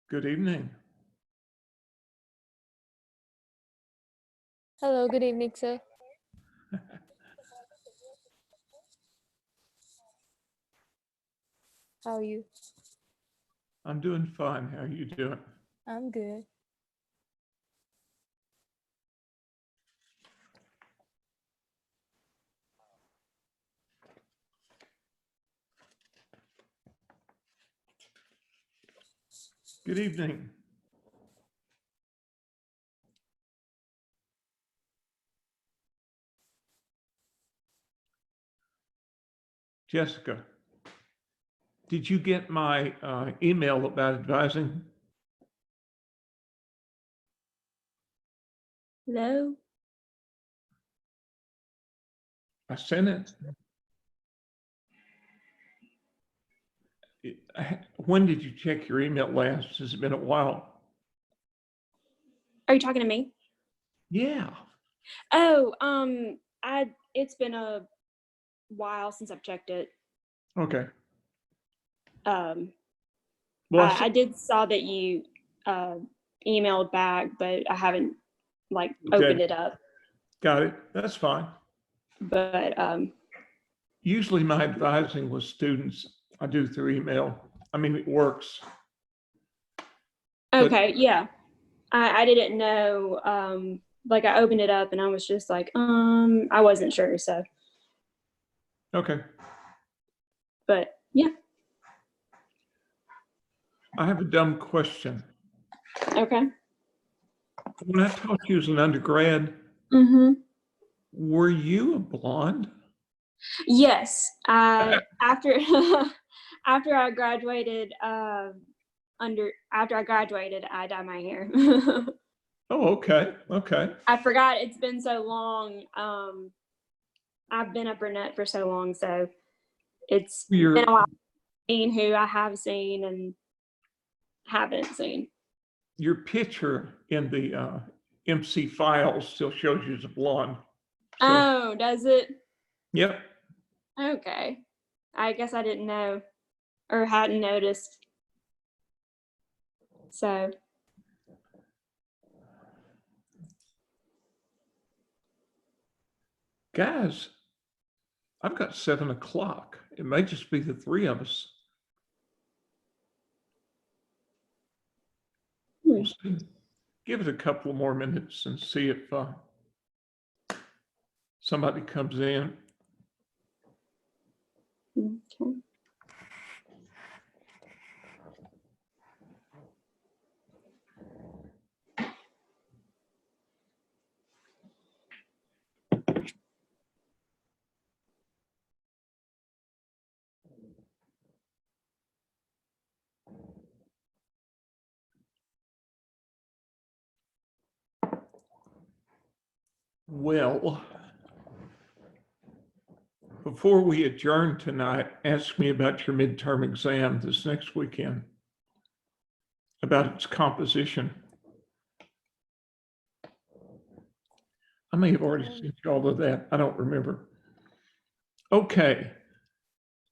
Good evening. Hello, good evening, sir. How are you? I'm doing fine. How are you doing? I'm good. Good evening. Jessica, did you get my email about advising? Hello? I sent it. When did you check your email last? Has it been a while? Are you talking to me? Yeah. Oh, it's been a while since I've checked it. Okay. Well, Well, I did saw that you emailed back, but I haven't opened it up. Got it. That's fine. But Usually my advising with students, I do through email. I mean, it works. okay, yeah. I didn't know. I opened it up and I was just like, I wasn't sure. So, Okay. but yeah. I have a dumb question. Okay. When I taught you as an undergrad, Mm-hmm. were you a blonde? Yes. After after I graduated, after I graduated, I dyed my hair. Oh, okay. Okay. I forgot it's been so long. I've been a brunette for so long, so it's been a while seeing who I have seen and haven't seen. Your picture in the MC file still shows you as a blonde. So, Oh, does it? yep. Okay. I guess I didn't know or hadn't noticed. So. Guys, I've got 7 o'clock. It may just be the three of us. We'll see. Give it a couple more minutes and see if somebody comes in. Okay. Well, before we adjourn tonight, ask me about your midterm exam this next weekend, about its composition. I may have already sent you all of that. I don't remember. Okay.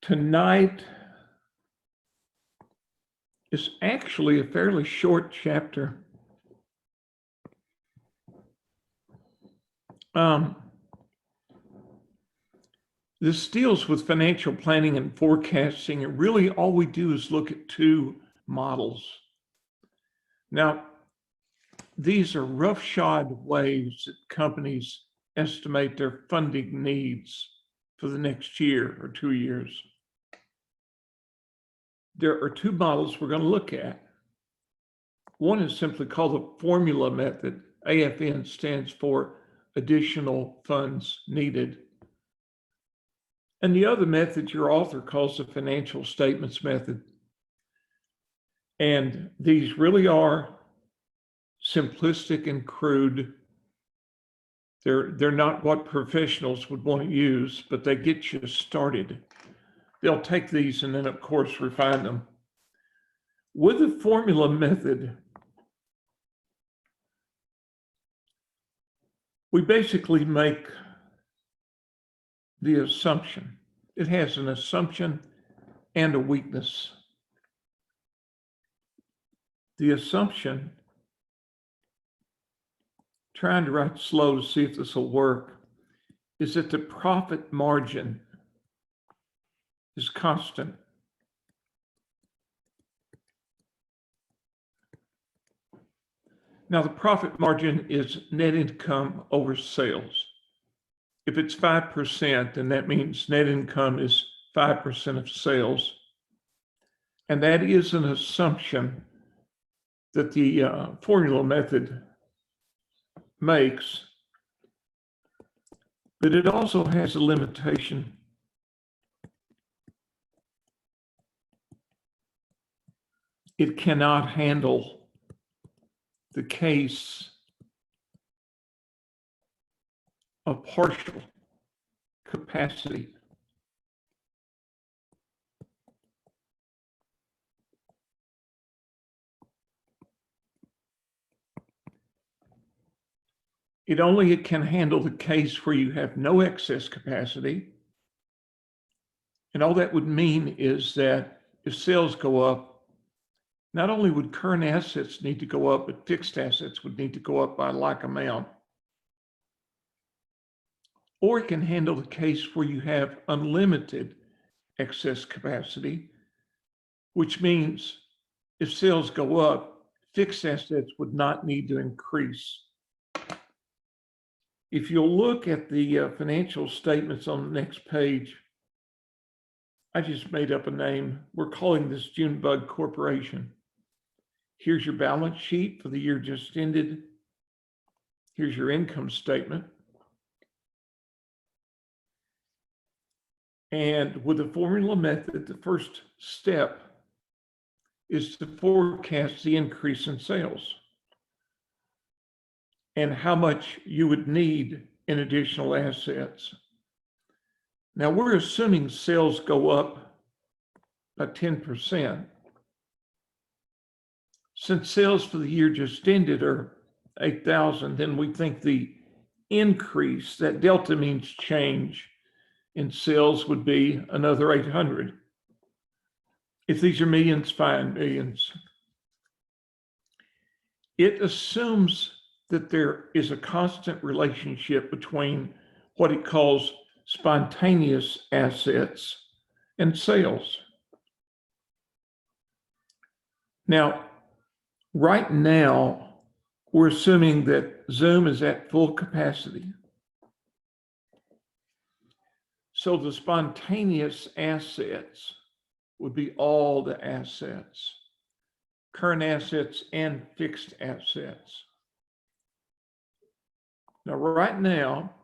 Tonight is actually a fairly short chapter. This deals with financial planning and forecasting, and really all we do is look at 2 models. Now, these are roughshod ways that companies estimate their funding needs for the next year or 2 years. There are 2 models we're going to look at. One is simply called the formula method. AFN stands for additional funds needed. And the other method your author calls the financial statements method. And these really are simplistic and crude. They're not what professionals would want to use, but they get you started. They'll take these and then, of course, refine them. With the formula method, we basically make the assumption. It has an assumption and a weakness. the assumption, trying to write slow to see if this will work, is that the profit margin is constant. Now, the profit margin is net income over sales. If it's 5%, then that means net income is 5% of sales. And that is an assumption that the formula method makes, but it also has a limitation. It cannot handle the case of partial capacity. It only can handle the case where you have no excess capacity. And all that would mean is that if sales go up, not only would current assets need to go up, but fixed assets would need to go up by a like amount. Or it can handle the case where you have unlimited excess capacity, which means if sales go up, fixed assets would not need to increase. If you'll look at the financial statements on the next page, I just made up a name. We're calling this Junebug Corporation. Here's your balance sheet for the year just ended. Here's your income statement. And with the formula method, the first step is to forecast the increase in sales and how much you would need in additional assets. Now, we're assuming sales go up by 10%. Since sales for the year just ended are 8,000, then we think the increase, that delta means change, in sales would be another 800. If these are millions, fine, millions. It assumes that there is a constant relationship between what it calls spontaneous assets and sales. Now, right now, we're assuming that Zoom is at full capacity. So the spontaneous assets would be all the assets, current assets and fixed assets. Now, right now,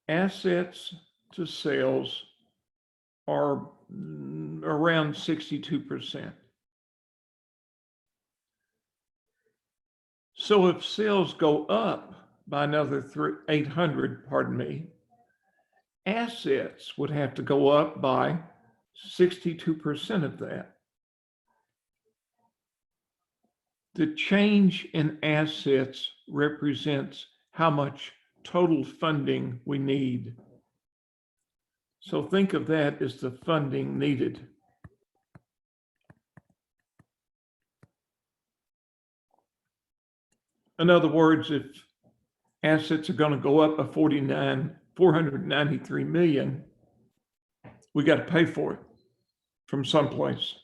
assets to sales are around 62%. So if sales go up by another 800, assets would have to go up by 62% of that. The change in assets represents how much total funding we need. So think of that as the funding needed. In other words, if assets are going to go up by 493 million, we got to pay for it from someplace.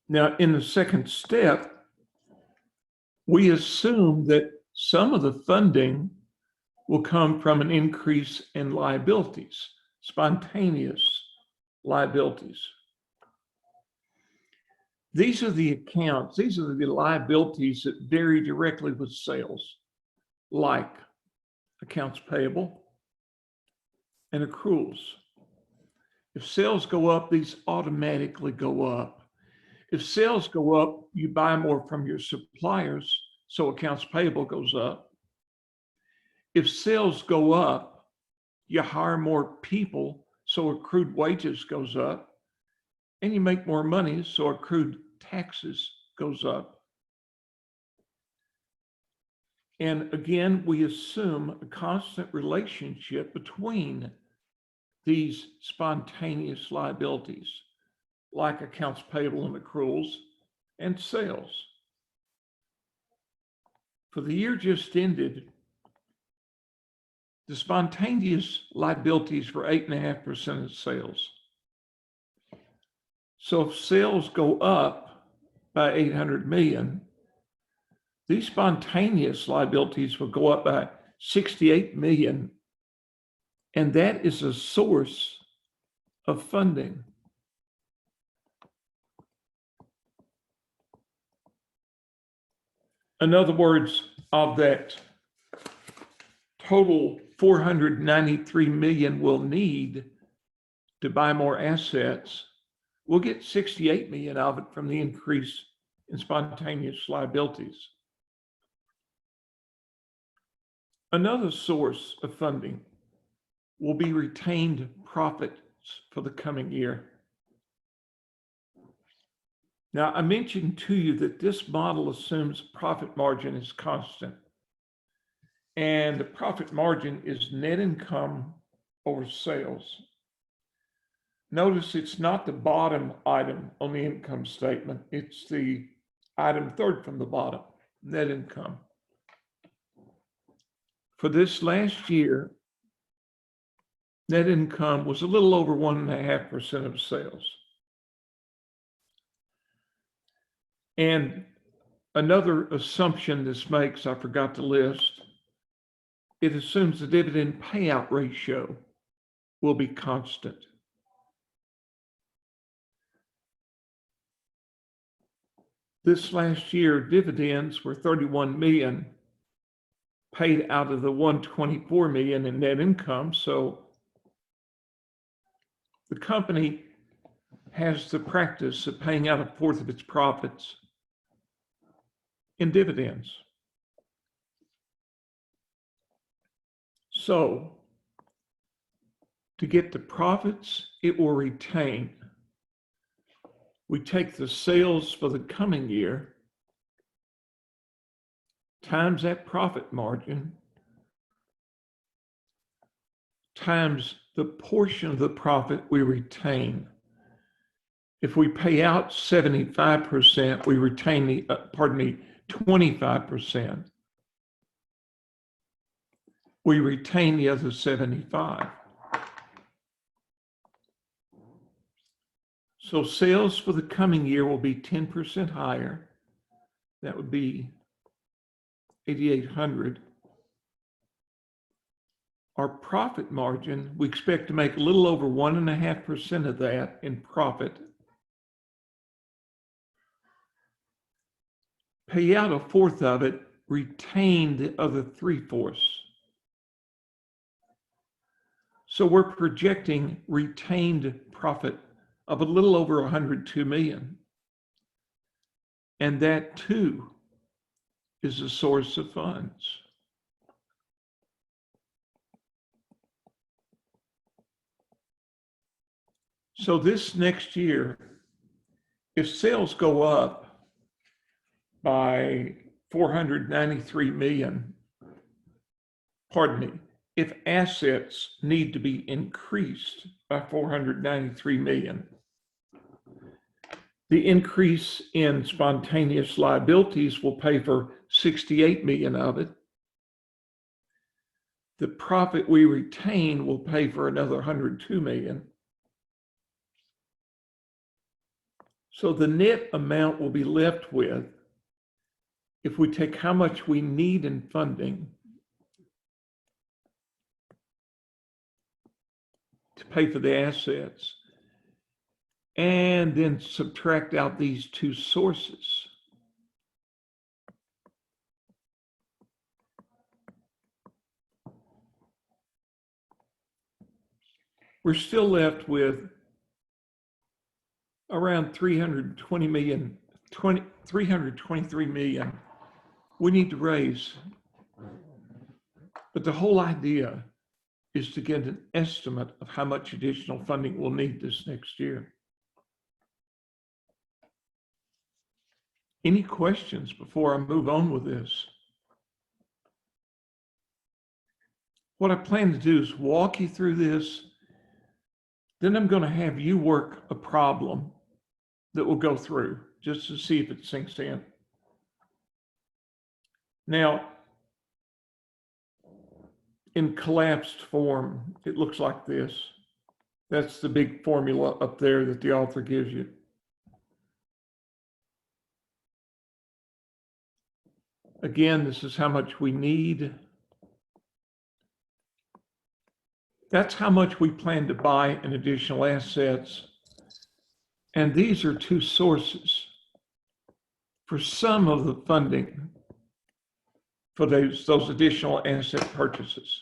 Now, in the second step, we assume that some of the funding will come from an increase in liabilities, spontaneous liabilities. These are the accounts, these are the liabilities that vary directly with sales, like accounts payable and accruals. If sales go up, these automatically go up. If sales go up, you buy more from your suppliers, so accounts payable goes up. If sales go up, you hire more people, so accrued wages goes up. And you make more money, so accrued taxes goes up. And again, we assume a constant relationship between these spontaneous liabilities, like accounts payable and accruals and sales. For the year just ended, the spontaneous liabilities were 8.5% of sales. So if sales go up by 800 million, these spontaneous liabilities will go up by 68 million, and that is a source of funding. In other words, of that total 493 million we'll need to buy more assets, we'll get 68 million of it from the increase in spontaneous liabilities. Another source of funding will be retained profits for the coming year. Now, I mentioned to you that this model assumes profit margin is constant. And the profit margin is net income over sales. Notice it's not the bottom item on the income statement. It's the item third from the bottom, net income. For this last year, net income was a little over 1.5% of sales. And another assumption this makes, I forgot to list, it assumes the dividend payout ratio will be constant. This last year, dividends were 31 million paid out of the 124 million in net income. So the company has the practice of paying out a fourth of its profits in dividends. So to get the profits it will retain, we take the sales for the coming year times that profit margin times the portion of the profit we retain. If we pay out 75%, we retain the, 25%. We retain the other 75. So sales for the coming year will be 10% higher. That would be 8,800. Our profit margin, we expect to make a little over 1.5% of that in profit. Pay out a fourth of it, retain the other 3/4. So we're projecting retained profit of a little over 102 million. And that too is a source of funds. So this next year, if sales go up by 493 million, pardon me, if assets need to be increased by 493 million, the increase in spontaneous liabilities will pay for 68 million of it. The profit we retain will pay for another 102 million. So the net amount we'll be left with, if we take how much we need in funding to pay for the assets, and then subtract out these two sources, we're still left with around 323 million we need to raise. But the whole idea is to get an estimate of how much additional funding we'll need this next year. Any questions before I move on with this? What I plan to do is walk you through this Then I'm going to have you work a problem that we'll go through just to see if it sinks in. Now, in collapsed form, it looks like this. That's the big formula up there that the author gives you. Again, this is how much we need. That's how much we plan to buy in additional assets. And these are two sources for some of the funding for those additional asset purchases.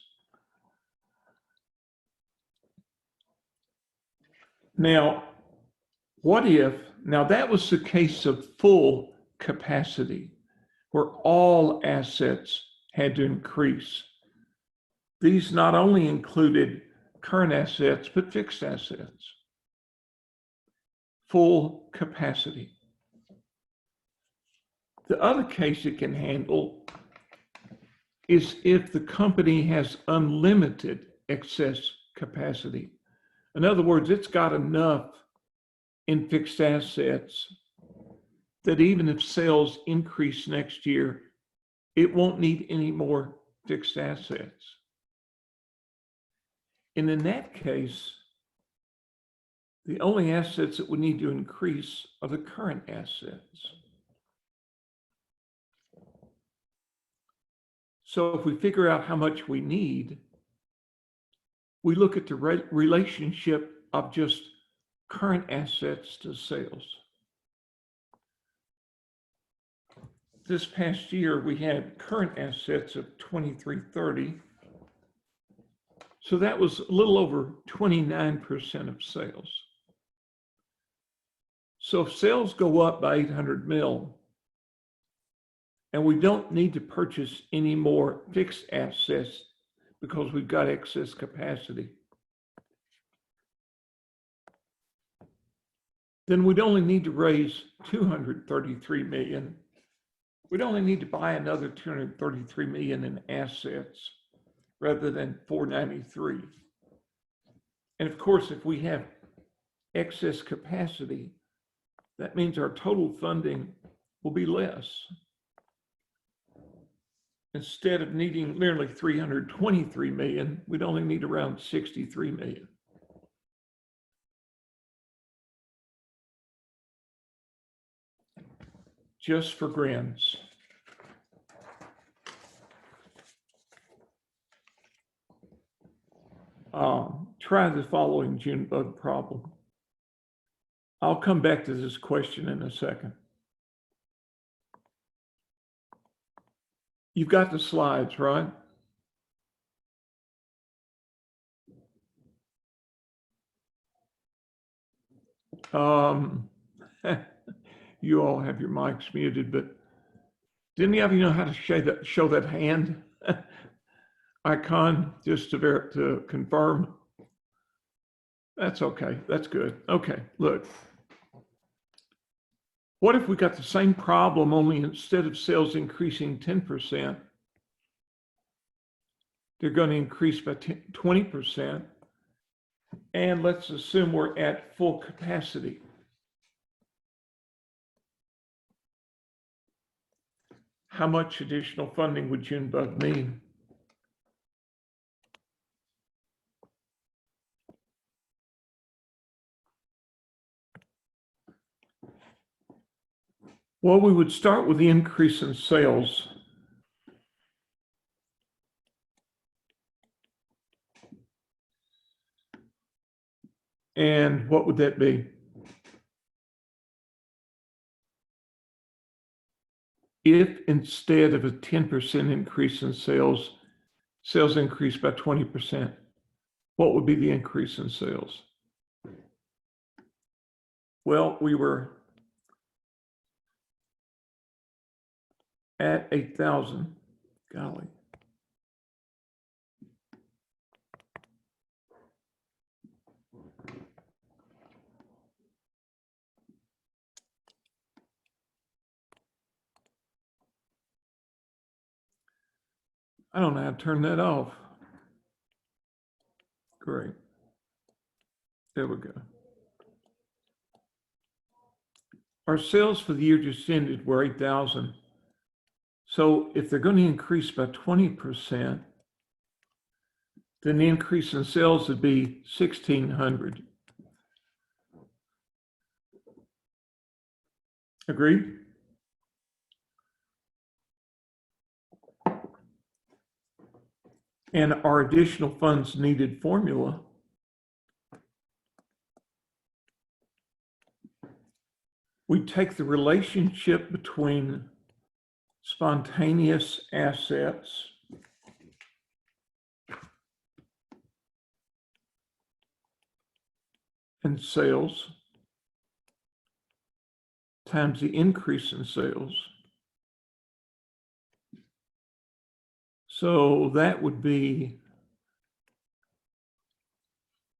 Now, what if, now that was the case of full capacity, where all assets had to increase. These not only included current assets, but fixed assets. Full capacity. The other case it can handle is if the company has unlimited excess capacity. In other words, it's got enough in fixed assets that even if sales increase next year, it won't need any more fixed assets. And in that case, the only assets that would need to increase are the current assets. So if we figure out how much we need, we look at the relationship of just current assets to sales. This past year, we had current assets of 2330. So that was a little over 29% of sales. So if sales go up by 800 mil, and we don't need to purchase any more fixed assets because we've got excess capacity, then we'd only need to raise 233 million. We'd only need to buy another 233 million in assets rather than 493. And of course, if we have excess capacity, that means our total funding will be less. Instead of needing nearly 323 million, we'd only need around 63 million. Just for grins. Try the following June bug problem. I'll come back to this question in a second. You've got the slides, right? You all have your mics muted, but didn't any of you know how to show that hand icon just to confirm? That's okay. That's good. Okay, look. What if we got the same problem, only instead of sales increasing 10%, they're going to increase by 20%. And let's assume we're at full capacity. How much additional funding would Junebug need? Well, we would start with the increase in sales. And what would that be? If instead of a 10% increase in sales, sales increased by 20%, what would be the increase in sales? Well, we were at 8,000. Golly. I don't know how to turn that off. Great. There we go. Our sales for the year just ended were 8,000. So if they're going to increase by 20%, then the increase in sales would be 1,600. Agreed? And our additional funds needed formula we take the relationship between spontaneous assets and sales times the increase in sales. So that would be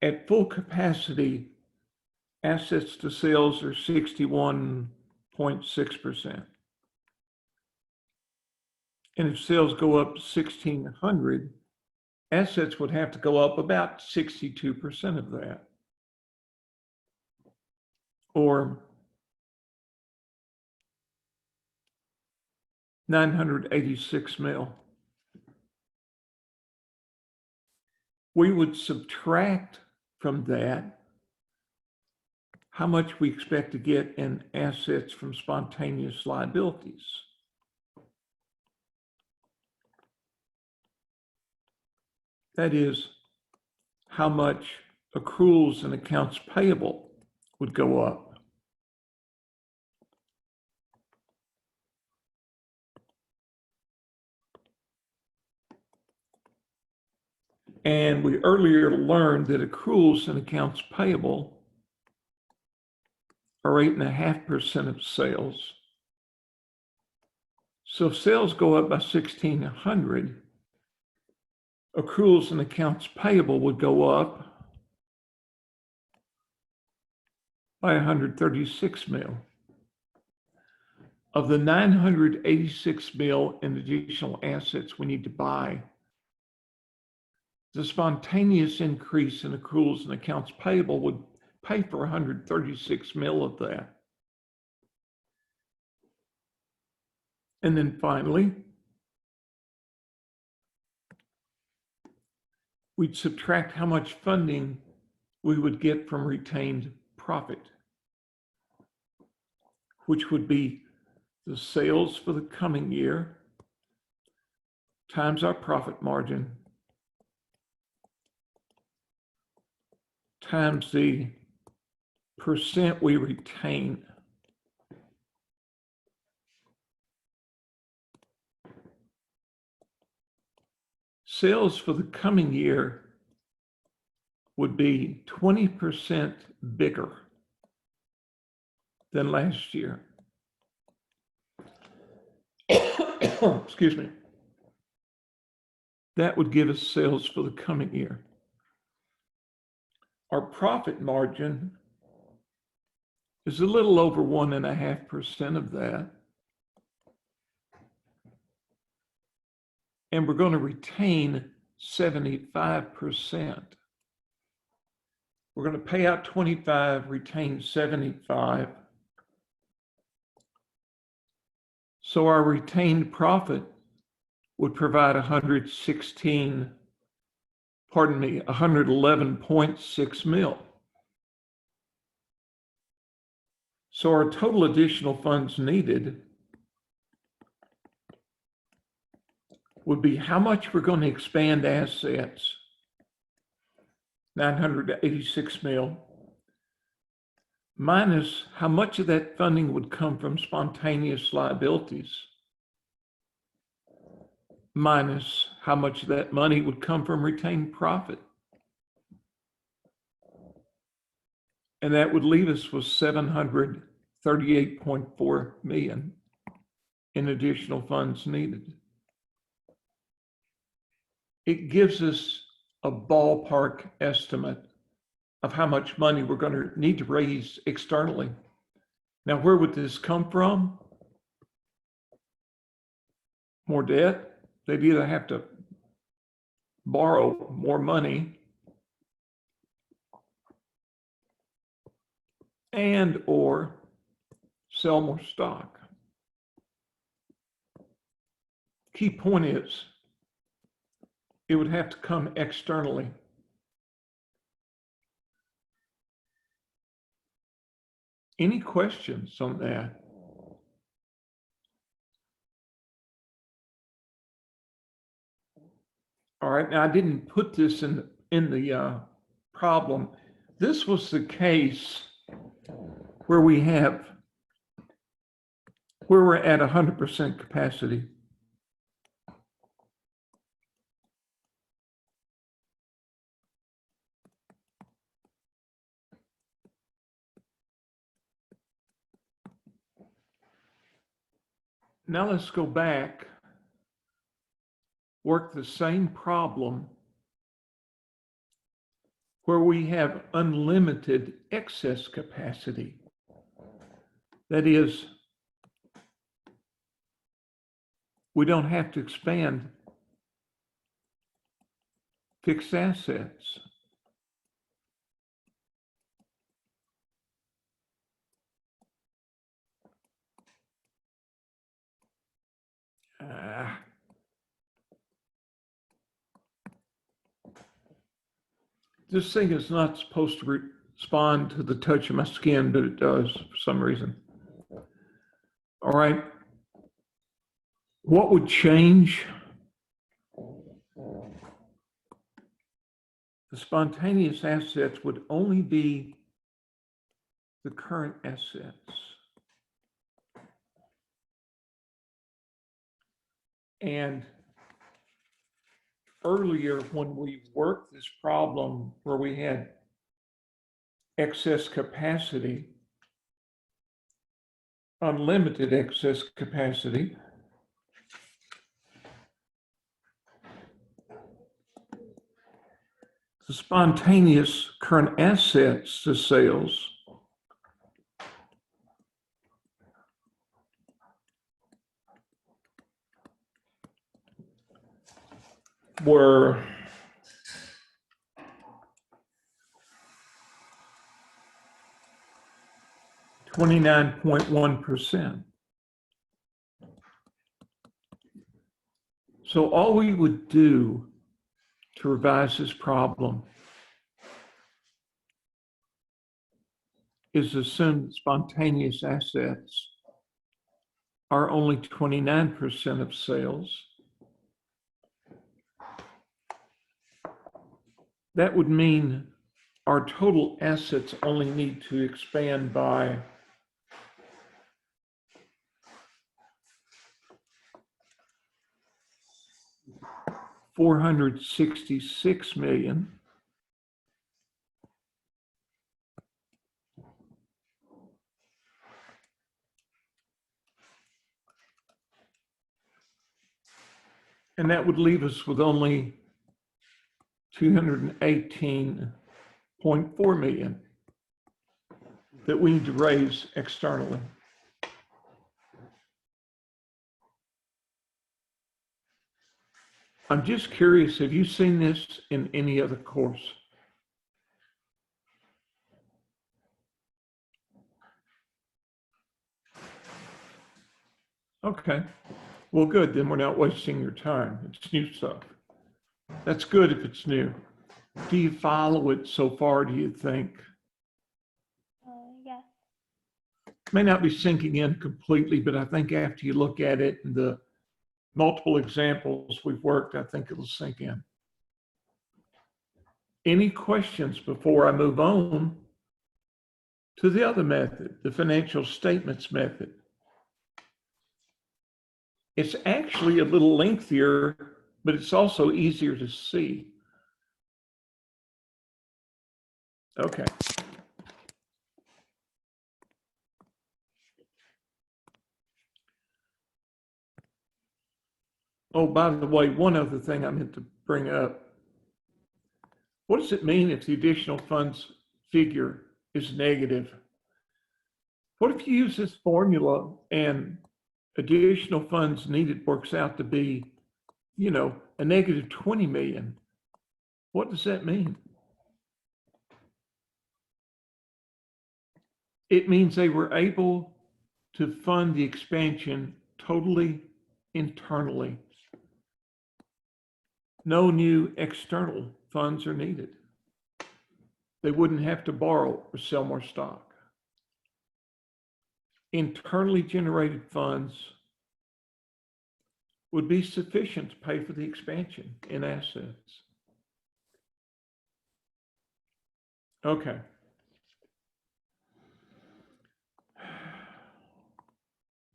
at full capacity, assets to sales are 61.6%. And if sales go up 1,600, assets would have to go up about 62% of that. Or 986 mil. We would subtract from that how much we expect to get in assets from spontaneous liabilities. That is, how much accruals and accounts payable would go up. And we earlier learned that accruals and accounts payable are 8.5% of sales. So if sales go up by 1,600, accruals and accounts payable would go up by 136 mil. Of the 986 mil in additional assets we need to buy, the spontaneous increase in accruals and accounts payable would pay for 136 mil of that. And then finally, we'd subtract how much funding we would get from retained profit, which would be the sales for the coming year times our profit margin times the percent we retain. Sales for the coming year would be 20% bigger than last year. Excuse me. That would give us sales for the coming year. Our profit margin is a little over 1.5% of that. And we're going to retain 75%. We're going to pay out 25, retain 75. So our retained profit would provide 111.6 mil. So our total additional funds needed would be how much we're going to expand assets, 986 mil, minus how much of that funding would come from spontaneous liabilities, minus how much of that money would come from retained profit. And that would leave us with 738.4 million in additional funds needed. It gives us a ballpark estimate of how much money we're going to need to raise externally. Now, where would this come from? More debt? They'd either have to borrow more money and or sell more stock. Key point is, it would have to come externally. Any questions on that? All right, now I didn't put this in the problem. This was the case where we're at 100% capacity. Now let's go back, work the same problem where we have unlimited excess capacity. That is, we don't have to expand fixed assets. This thing is not supposed to respond to the touch of my skin, but it does for some reason. All right. What would change? The spontaneous assets would only be the current assets. And earlier, when we worked this problem where we had excess capacity, unlimited excess capacity, the spontaneous current assets to sales were 29.1%. So all we would do to revise this problem is assume that spontaneous assets are only 29% of sales. That would mean our total assets only need to expand by $466 million. And that would leave us with only 218.4 million that we need to raise externally. I'm just curious, have you seen this in any other course? Okay, well, good, then we're not wasting your time. It's new stuff. That's good if it's new. Do you follow it so far, do you think? Yeah. May not be sinking in completely, but I think after you look at it and the multiple examples we've worked, I think it'll sink in. Any questions before I move on to the other method, the financial statements method? It's actually a little lengthier, but it's also easier to see. Okay. Oh, by the way, one other thing I meant to bring up. What does it mean if the additional funds figure is negative? What if you use this formula and additional funds needed works out to be, a negative 20 million? What does that mean? It means they were able to fund the expansion totally internally. No new external funds are needed. They wouldn't have to borrow or sell more stock. Internally generated funds would be sufficient to pay for the expansion in assets. Okay.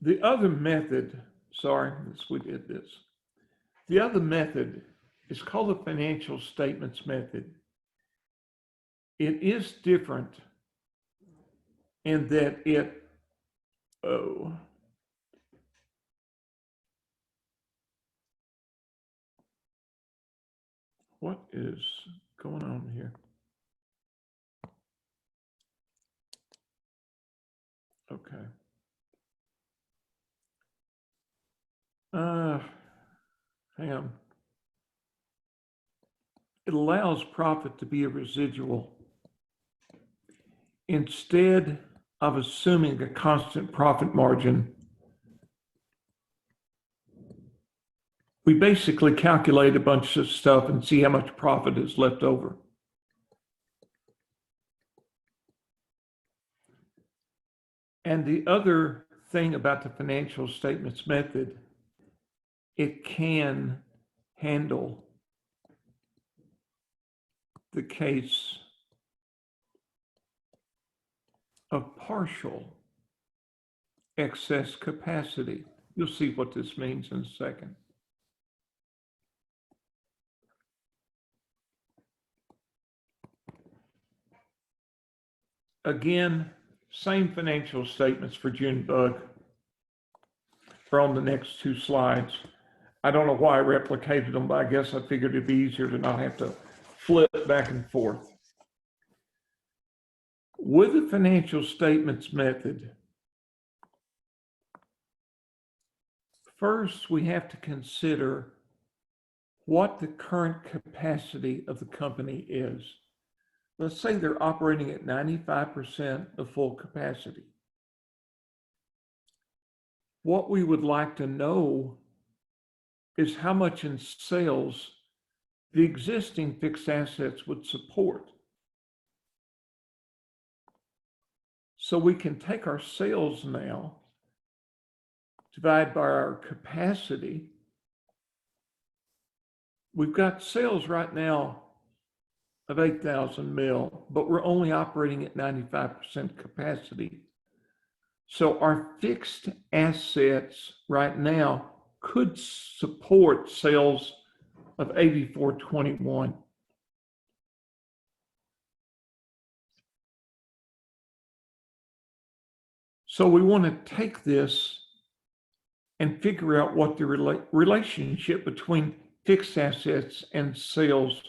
The other method, we did this. The other method is called the financial statements method. It is different in that what is going on here? Okay. Hang on. It allows profit to be a residual. Instead of assuming a constant profit margin, we basically calculate a bunch of stuff and see how much profit is left over. And the other thing about the financial statements method, it can handle the case of partial excess capacity. You'll see what this means in a second. Again, same financial statements for Junebug are on the next two slides. I don't know why I replicated them, but I guess I figured it'd be easier to not have to flip back and forth. With the financial statements method, first we have to consider what the current capacity of the company is. Let's say they're operating at 95% of full capacity. What we would like to know is how much in sales the existing fixed assets would support. So we can take our sales now, divide by our capacity. We've got sales right now of 8,000 mil, but we're only operating at 95% capacity. So our fixed assets right now could support sales of 8421. So we want to take this and figure out what the relationship between fixed assets and sales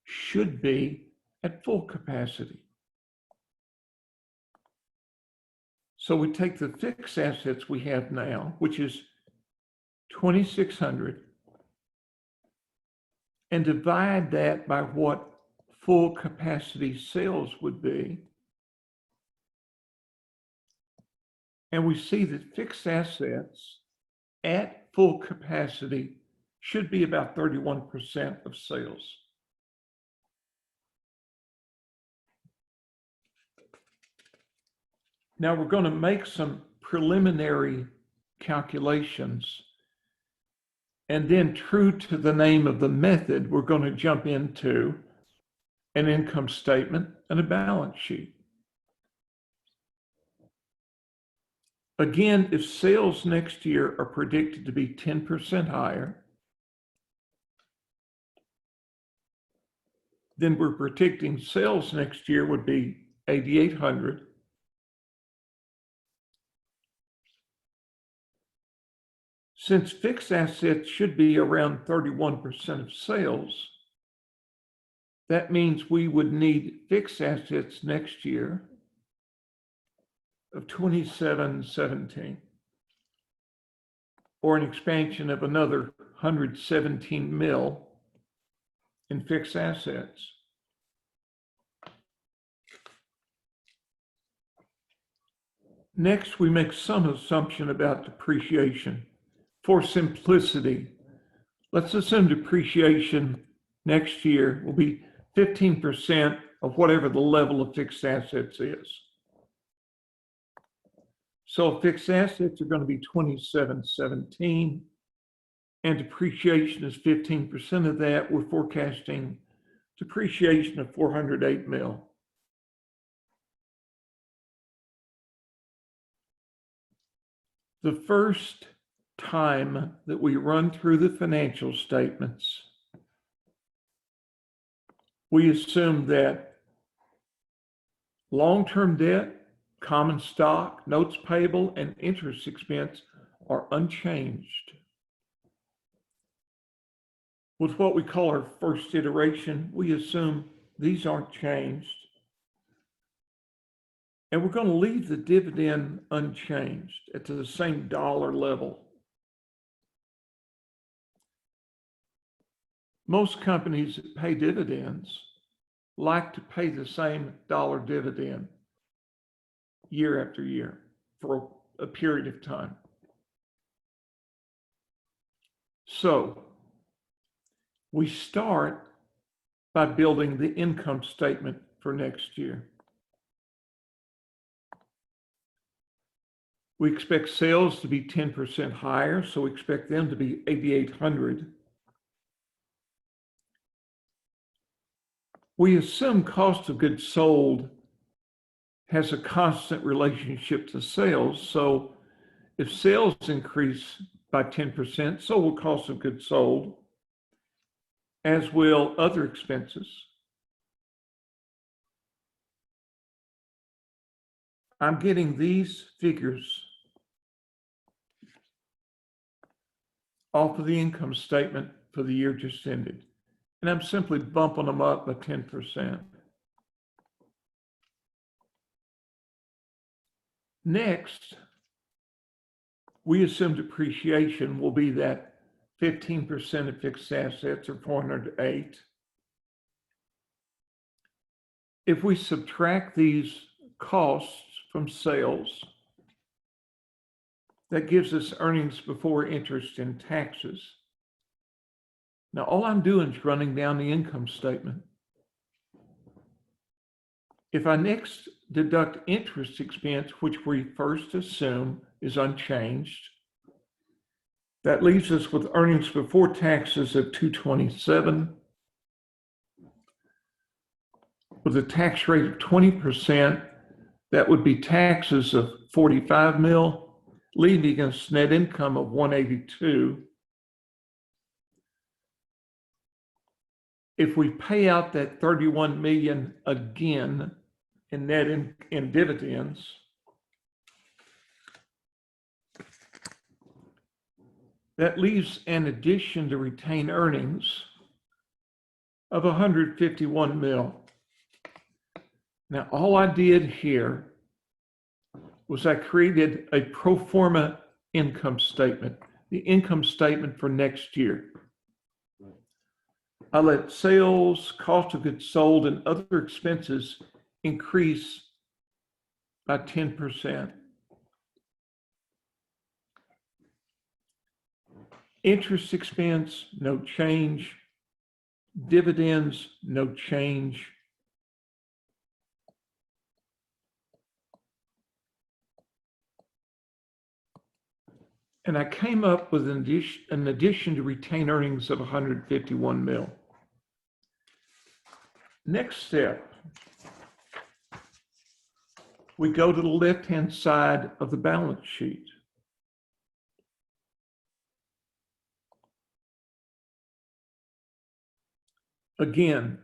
should be at full capacity. So we take the fixed assets we have now, which is 2,600, and divide that by what full capacity sales would be. And we see that fixed assets at full capacity should be about 31% of sales. Now we're going to make some preliminary calculations, and then, true to the name of the method, we're going to jump into an income statement and a balance sheet. Again, if sales next year are predicted to be 10% higher, then we're predicting sales next year would be 8,800. Since fixed assets should be around 31% of sales, that means we would need fixed assets next year of 2717, or an expansion of another 117 mil in fixed assets. Next, we make some assumption about depreciation. For simplicity, let's assume depreciation next year will be 15% of whatever the level of fixed assets is. So fixed assets are going to be 2717, and depreciation is 15% of that. We're forecasting depreciation of 408 mil. The first time that we run through the financial statements, we assume that long-term debt, common stock, notes payable, and interest expense are unchanged. With what we call our first iteration, we assume these aren't changed. And we're going to leave the dividend unchanged at the same dollar level. Most companies that pay dividends like to pay the same dollar dividend year after year for a period of time. So we start by building the income statement for next year. We expect sales to be 10% higher, so we expect them to be 8,800. We assume cost of goods sold has a constant relationship to sales. So if sales increase by 10%, so will cost of goods sold, as will other expenses. I'm getting these figures off of the income statement for the year just ended, and I'm simply bumping them up by 10%. Next, we assume depreciation will be that 15% of fixed assets, or 408. If we subtract these costs from sales, that gives us earnings before interest and taxes. Now, all I'm doing is running down the income statement. If I next deduct interest expense, which we first assume is unchanged, that leaves us with earnings before taxes of 227. With a tax rate of 20%, that would be taxes of 45 mil, leaving us net income of 182. If we pay out that 31 million again in in dividends, that leaves an addition to retained earnings of 151 mil. Now, all I did here was I created a pro forma income statement, the income statement for next year. I let sales, cost of goods sold, and other expenses increase by 10%. Interest expense, no change. Dividends, no change. And I came up with an addition to retained earnings of 151 mil. Next step, we go to the left-hand side of the balance sheet. Again,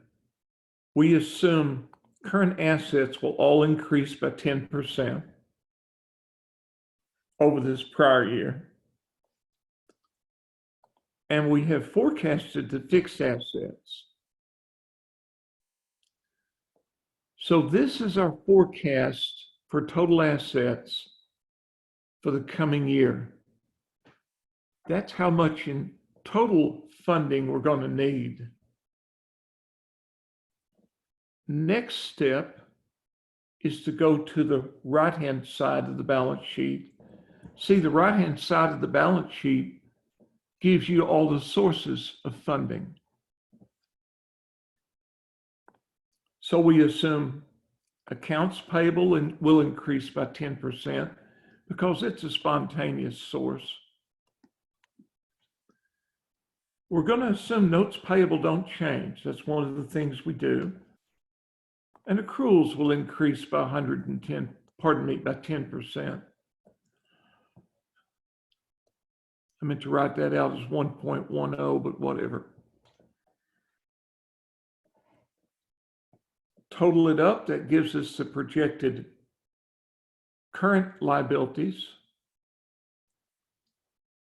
we assume current assets will all increase by 10% over this prior year. And we have forecasted the fixed assets. So this is our forecast for total assets for the coming year. That's how much in total funding we're going to need. Next step is to go to the right-hand side of the balance sheet. See, the right-hand side of the balance sheet gives you all the sources of funding. So we assume accounts payable will increase by 10% because it's a spontaneous source. We're going to assume notes payable don't change. That's one of the things we do. And accruals will increase by 10%. I meant to write that out as 1.10, but whatever. Total it up, that gives us the projected current liabilities.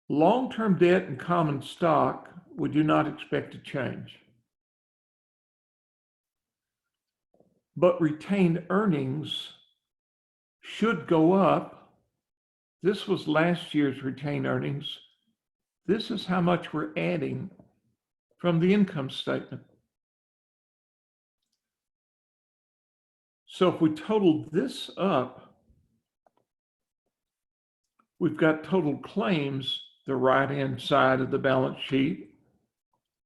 Long-term debt and common stock, we do not expect to change. But retained earnings should go up. This was last year's retained earnings. This is how much we're adding from the income statement. So if we total this up, we've got total claims, the right-hand side of the balance sheet,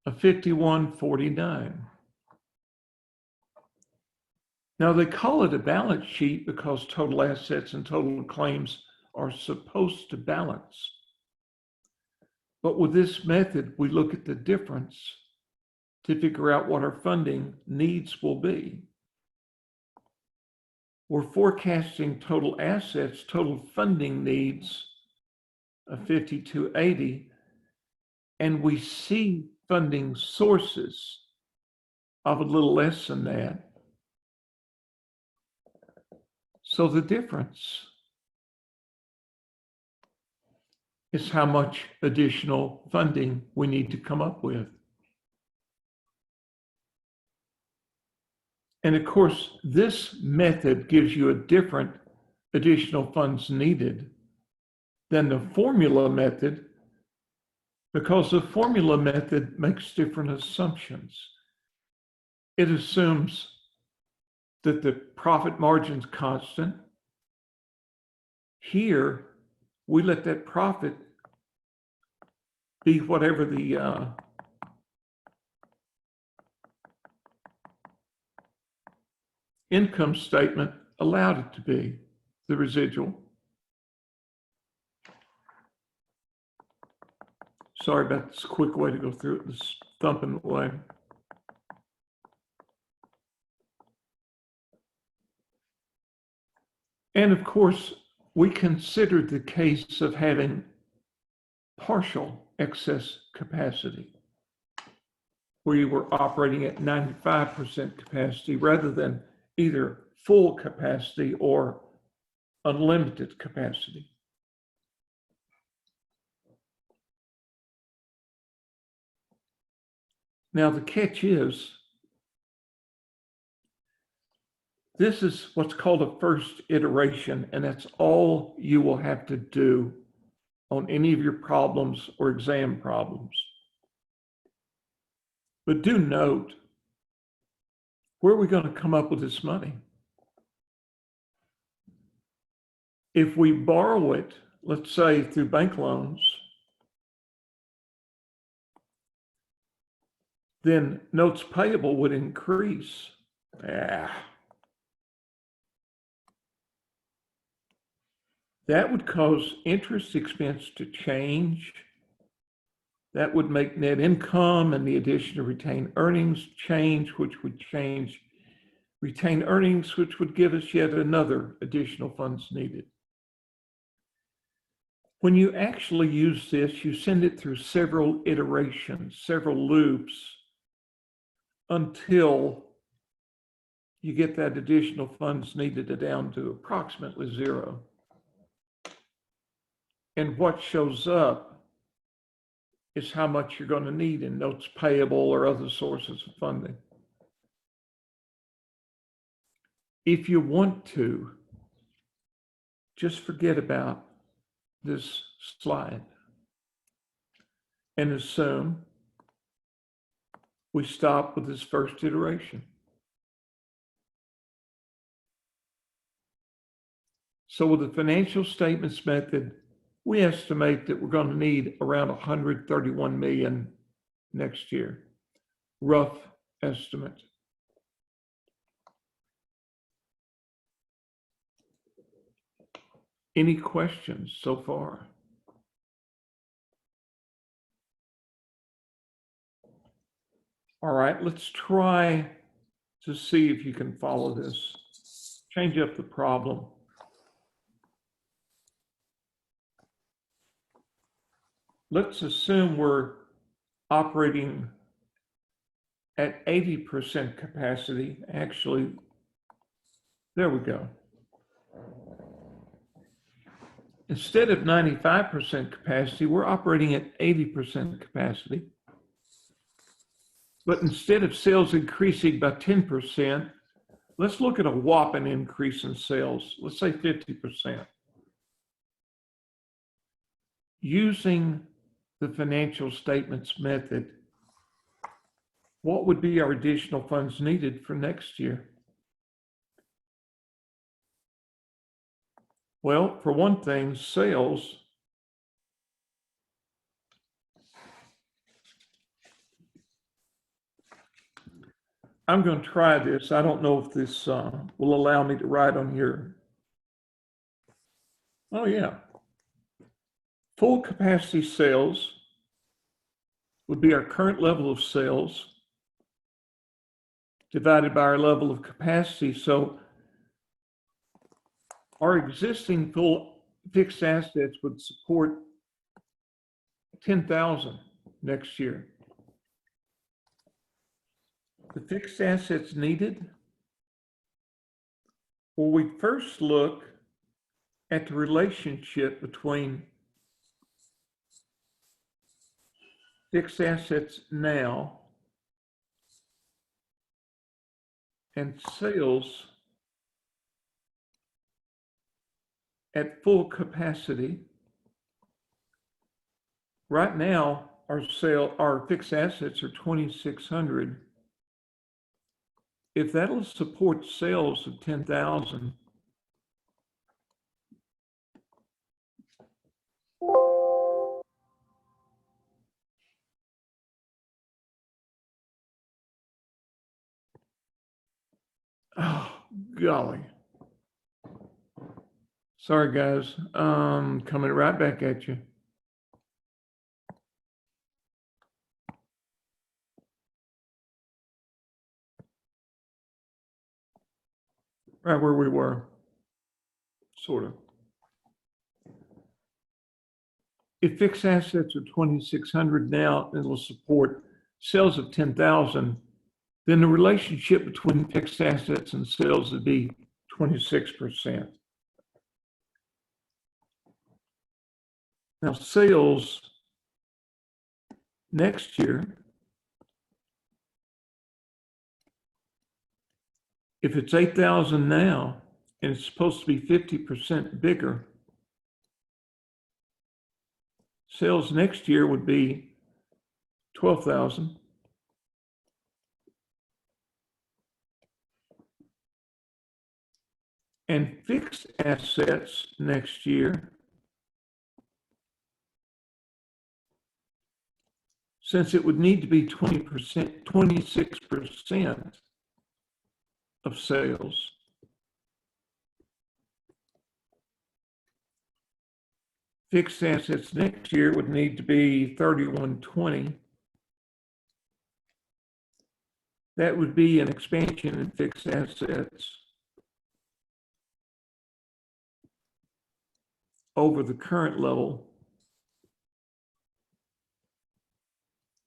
of 5149. Now they call it a balance sheet because total assets and total claims are supposed to balance. But with this method, we look at the difference to figure out what our funding needs will be. We're forecasting total assets, total funding needs of 5280, and we see funding sources of a little less than that. So the difference is how much additional funding we need to come up with. And of course, this method gives you a different additional funds needed than the formula method, because the formula method makes different assumptions. It assumes that the profit margin's constant. Here, we let that profit be whatever the income statement allowed it to be, the residual. Sorry about this quick way to go through it this thumping way. And of course, we considered the case of having partial excess capacity, where you were operating at 95% capacity rather than either full capacity or unlimited capacity. Now the catch is, this is what's called a first iteration, and that's all you will have to do on any of your problems or exam problems. But do note, where are we going to come up with this money? If we borrow it, let's say through bank loans, then notes payable would increase. That would cause interest expense to change. That would make net income and the addition of retained earnings change, which would change retained earnings, which would give us yet another additional funds needed. When you actually use this, you send it through several iterations, several loops, until you get that additional funds needed down to approximately zero. And what shows up is how much you're going to need in notes payable or other sources of funding. If you want to, just forget about this slide and assume we stop with this first iteration. So with the financial statements method, we estimate that we're going to need around 131 million next year. Rough estimate. Any questions so far? All right, let's try to see if you can follow this. Change up the problem. Let's assume we're operating at 80% capacity. Actually, there we go. Instead of 95% capacity, we're operating at 80% capacity. But instead of sales increasing by 10%, let's look at a whopping increase in sales. Let's say 50%. Using the financial statements method, what would be our additional funds needed for next year? Well, for one thing, sales. I'm going to try this. I don't know if this will allow me to write on here. Oh, yeah. Full capacity sales would be our current level of sales divided by our level of capacity. So our existing full fixed assets would support 10,000 next year. The fixed assets needed, well, we first look at the relationship between fixed assets now and sales at full capacity. Right now, our fixed assets are 2,600. If that'll support sales of 10,000, oh, golly. Sorry, guys. Coming right back at you. Right where we were, sort of. If fixed assets are 2,600 now, and will support sales of 10,000, then the relationship between fixed assets and sales would be 26%. Now, sales next year, if it's 8,000 now, and it's supposed to be 50% bigger, sales next year would be 12,000. And fixed assets next year, since it would need to be 20%, 26% of sales, fixed assets next year would need to be 3,120. That would be an expansion in fixed assets over the current level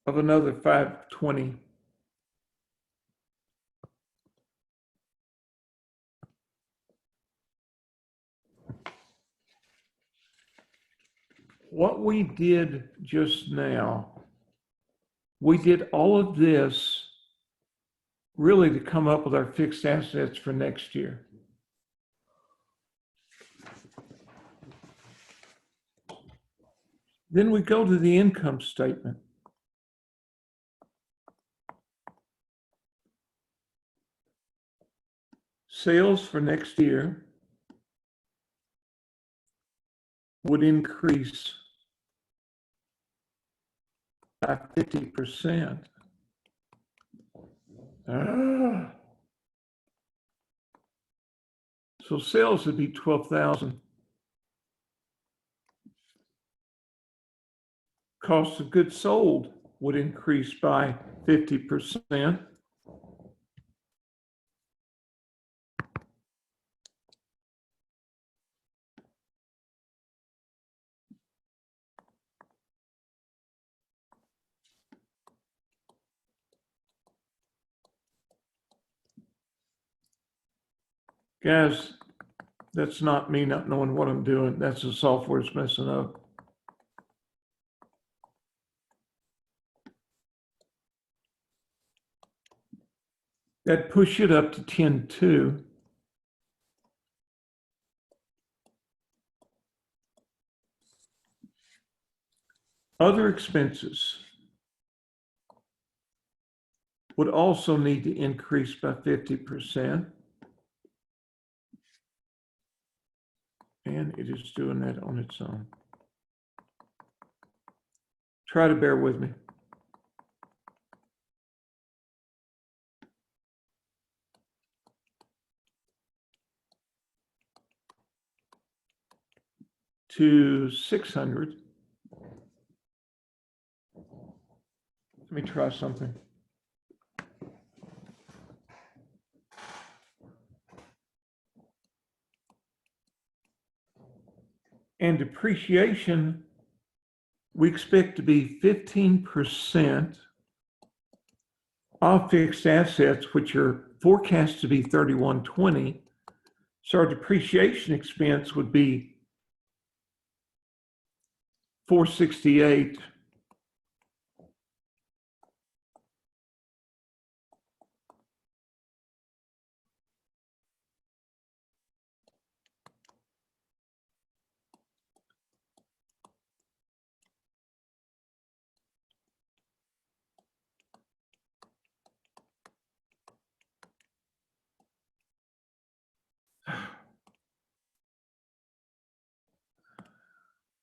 of another 520. What we did just now, we did all of this really to come up with our fixed assets for next year. Then we go to the income statement. Sales for next year would increase by 50%. So sales would be 12,000. Cost of goods sold would increase by 50%. Guys, that's not me not knowing what I'm doing. That's the software's messing up. That'd push it up to 10.2. Other expenses would also need to increase by 50%. And it is doing that on its own. Try to bear with me. To 600. Let me try something. And depreciation, we expect to be 15% of fixed assets, which are forecast to be 3120. So our depreciation expense would be 468.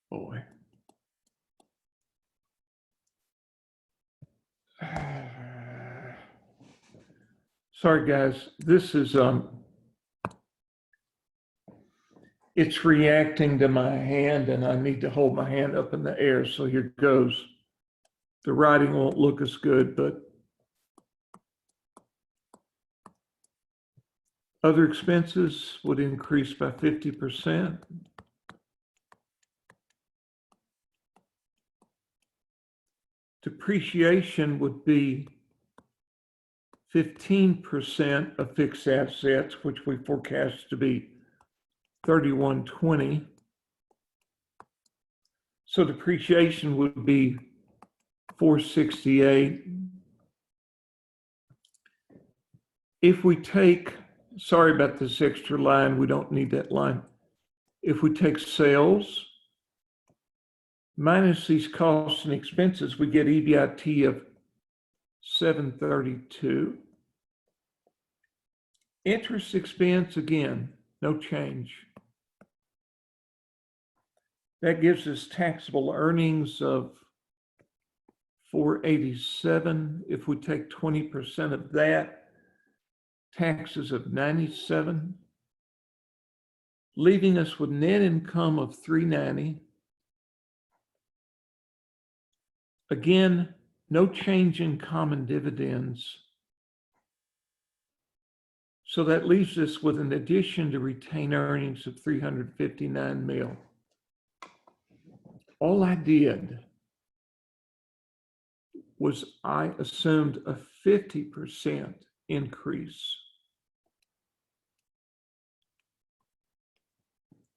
Boy. Sorry, guys. This is, it's reacting to my hand and I need to hold my hand up in the air. So here goes. The writing won't look as good, but other expenses would increase by 50%. Depreciation would be 15% of fixed assets, which we forecast to be 3120. So depreciation would be 468. If we take, sorry about this extra line, we don't need that line. If we take sales minus these costs and expenses, we get EBIT of 732. Interest expense, again, no change. That gives us taxable earnings of 487. If we take 20% of that, taxes of 97, leaving us with net income of 390. Again, no change in common dividends. So that leaves us with an addition to retained earnings of 359 mil. All I did was I assumed a 50% increase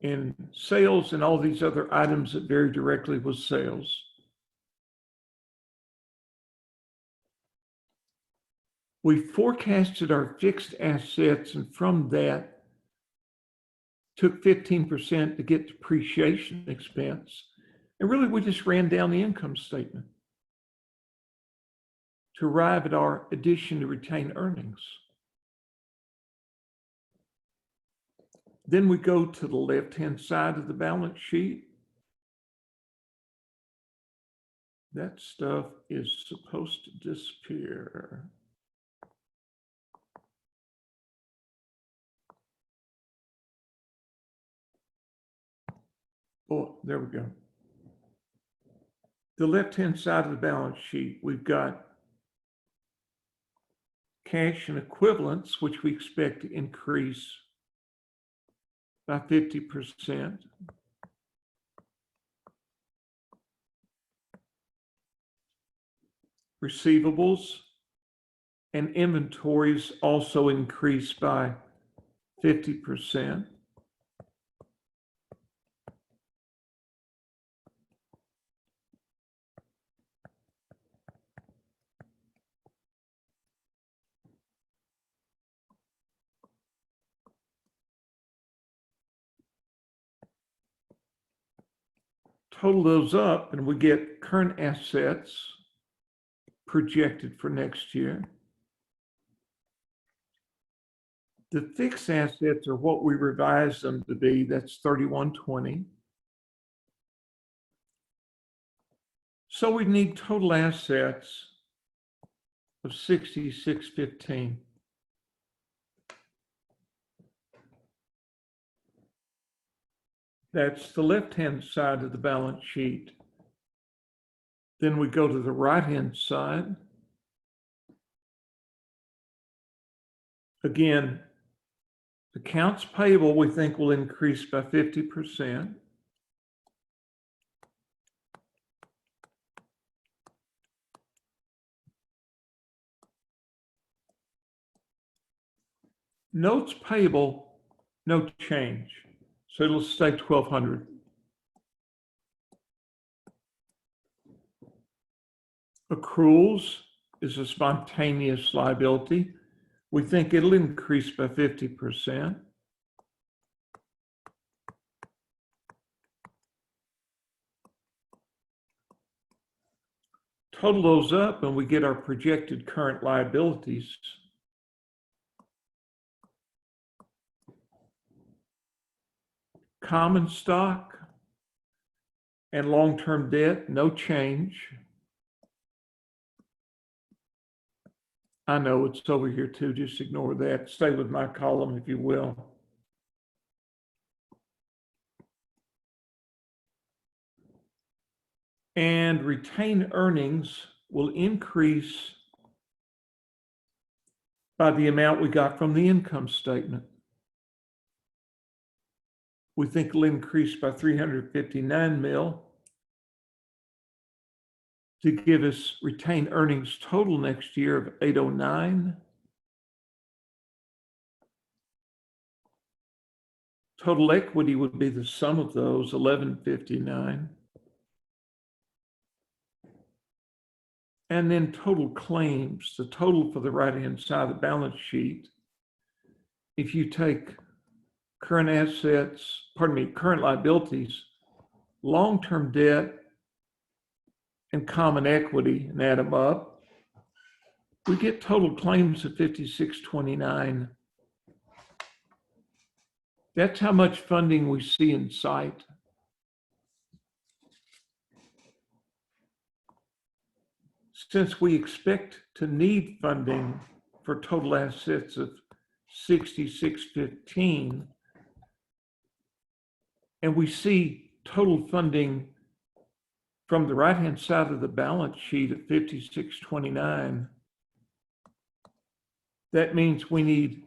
in sales and all these other items that vary directly with sales. We forecasted our fixed assets, and from that took 15% to get depreciation expense. And really, we just ran down the income statement to arrive at our addition to retained earnings. Then we go to the left-hand side of the balance sheet. That stuff is supposed to disappear. Oh, there we go. The left-hand side of the balance sheet, we've got cash and equivalents, which we expect to increase by 50%. Receivables and inventories also increase by 50%. Total those up and we get current assets projected for next year. The fixed assets are what we revised them to be. That's 3120. So we need total assets of 6615. That's the left-hand side of the balance sheet. Then we go to the right-hand side. Again, accounts payable we think will increase by 50%. Notes payable, no change. So it'll stay 1,200. Accruals is a spontaneous liability. We think it'll increase by 50%. Total those up and we get our projected current liabilities. Common stock and long-term debt, no change. I know it's over here too, just ignore that. Stay with my column if you will. And retained earnings will increase by the amount we got from the income statement. We think it'll increase by 359 mil to give us retained earnings total next year of 809. Total equity would be the sum of those, 1159. And then total claims, the total for the right-hand side of the balance sheet. If you take current assets, current liabilities, long-term debt, and common equity and add them up, we get total claims of 5629. That's how much funding we see in sight. Since we expect to need funding for total assets of 6615, and we see total funding from the right-hand side of the balance sheet at 5629, that means we need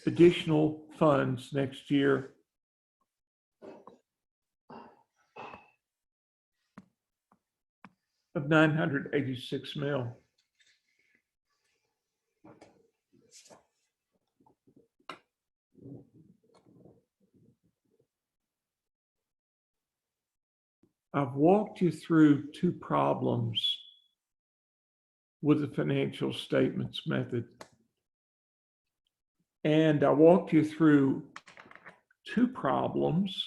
additional funds next year of 986 mil. I've walked you through two problems with the financial statements method. And I walked you through two problems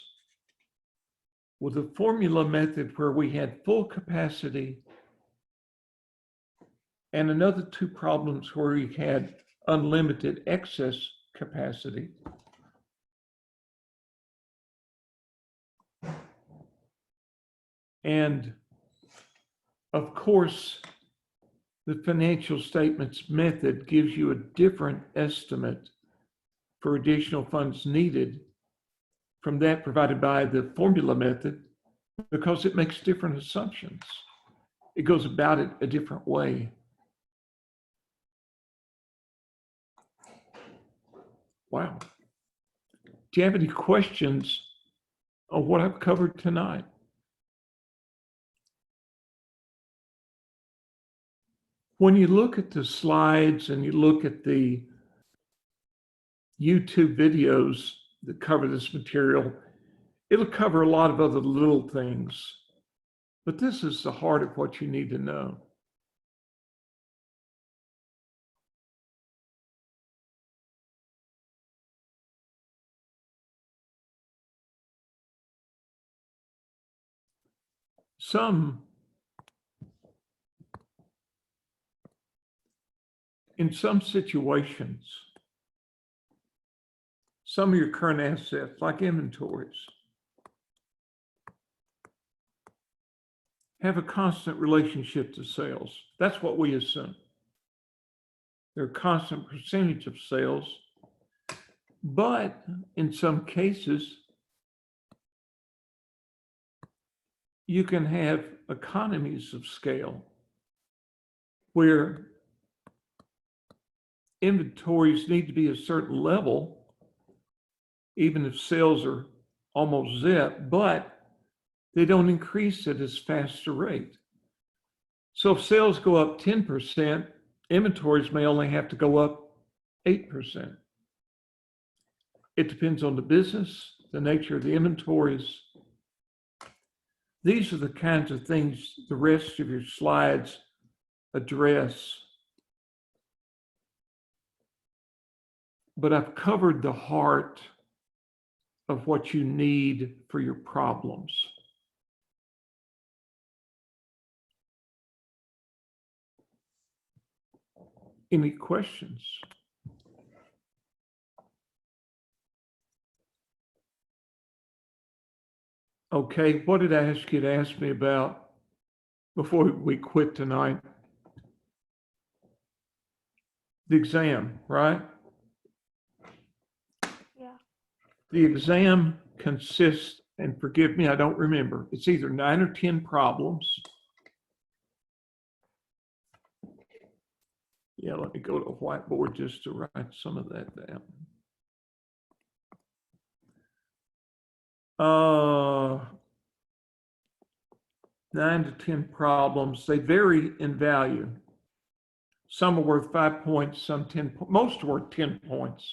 with a formula method where we had full capacity and another two problems where we had unlimited excess capacity. And Of course, the financial statements method gives you a different estimate for additional funds needed from that provided by the formula method because it makes different assumptions. It goes about it a different way. Wow. Do you have any questions on what I've covered tonight? When you look at the slides and you look at the YouTube videos that cover this material, it'll cover a lot of other little things, but this is the heart of what you need to know. In some situations, some of your current assets, like inventories, have a constant relationship to sales. That's what we assume. They're a constant percentage of sales, but in some cases, you can have economies of scale where inventories need to be a certain level, even if sales are almost zip, but they don't increase at as fast a rate. So if sales go up 10%, inventories may only have to go up 8%. It depends on the business, the nature of the inventories. These are the kinds of things the rest of your slides address. But I've covered the heart of what you need for your problems. Any questions? Okay, what did I ask you to ask me about before we quit tonight? The exam, right? Yeah. The exam consists, and forgive me, I don't remember, it's either 9 or 10 problems. Yeah, let me go to a whiteboard just to write some of that down. 9 to 10 problems. They vary in value. Some are worth 5 points, some 10, most are worth 10 points.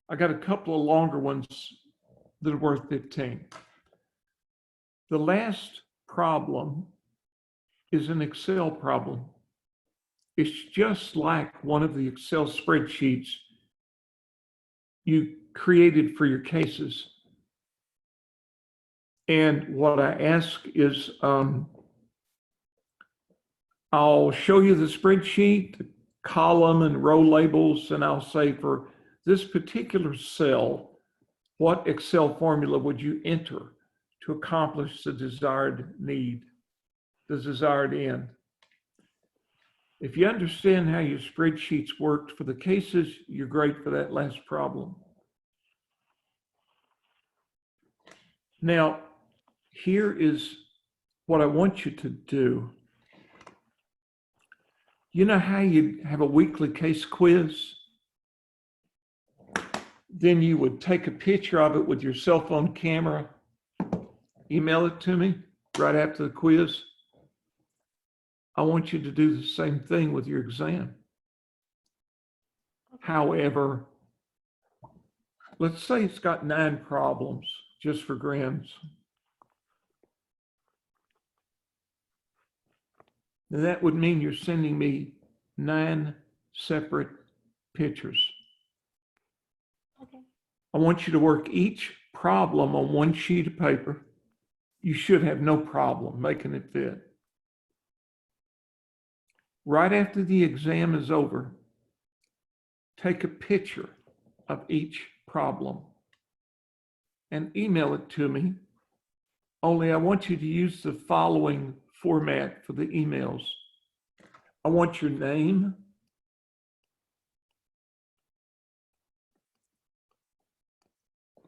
I got a couple of longer ones that are worth 15. The last problem is an Excel problem. It's just like one of the Excel spreadsheets you created for your cases. And what I ask is, I'll show you the spreadsheet, the column and row labels, and I'll say for this particular cell, what Excel formula would you enter to accomplish the desired need, the desired end? If you understand how your spreadsheets worked for the cases, you're great for that last problem. Now, here is what I want you to do. You know how you have a weekly case quiz? Then you would take a picture of it with your cell phone camera, email it to me right after the quiz. I want you to do the same thing with your exam. However, let's say it's got 9 problems, just for grins. Now that would mean you're sending me 9 separate pictures. Okay. I want you to work each problem on one sheet of paper. You should have no problem making it fit. Right after the exam is over, take a picture of each problem and email it to me. Only I want you to use the following format for the emails. I want your name,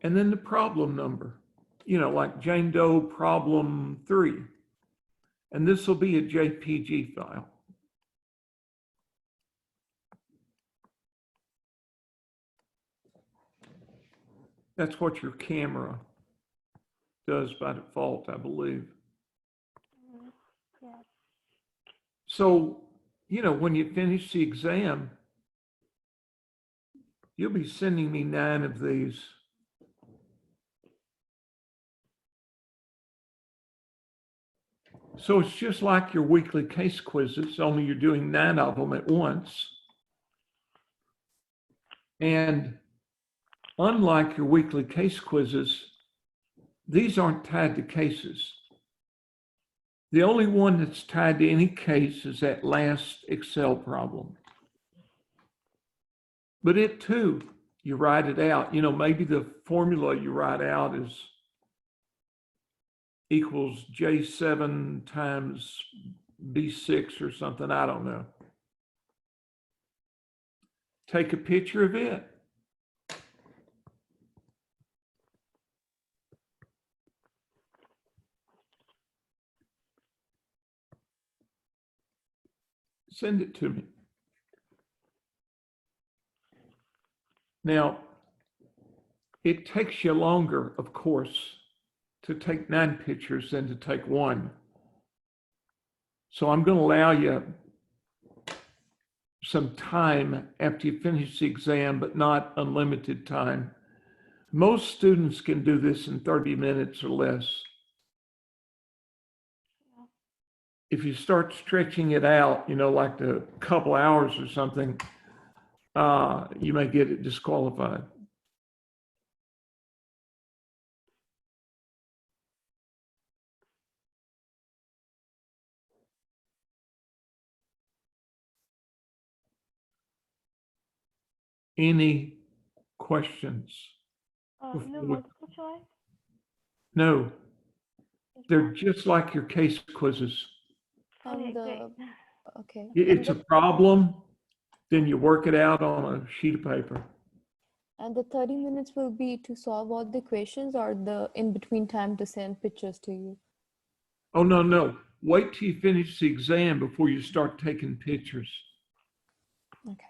and then the problem number, you know, like Jane Doe problem 3. And this will be a JPG file. That's what your camera does by default, I believe. Yeah. So, you know, when you finish the exam, you'll be sending me 9 of these. So it's just like your weekly case quizzes, only you're doing 9 of them at once. And unlike your weekly case quizzes, these aren't tied to cases. The only one that's tied to any case is that last Excel problem. But it too, you write it out. You know, maybe the formula you write out is equals J7 times B6 or something. I don't know. Take a picture of it. Send it to me. Now, it takes you longer, of course, to take 9 pictures than to take 1. So I'm going to allow you some time after you finish the exam, but not unlimited time. Most students can do this in 30 minutes or less. If you start stretching it out, you know, like a couple hours or something, you may get it disqualified. Any questions? No multiple choice? No, It's they're not? just like your case quizzes. Okay, And great. okay. It's a problem, then you work it out on a sheet of paper. And the 30 minutes will be to solve all the questions or the in-between time to send pictures to you? Oh, no. Wait till you finish the exam before you start taking pictures. Okay.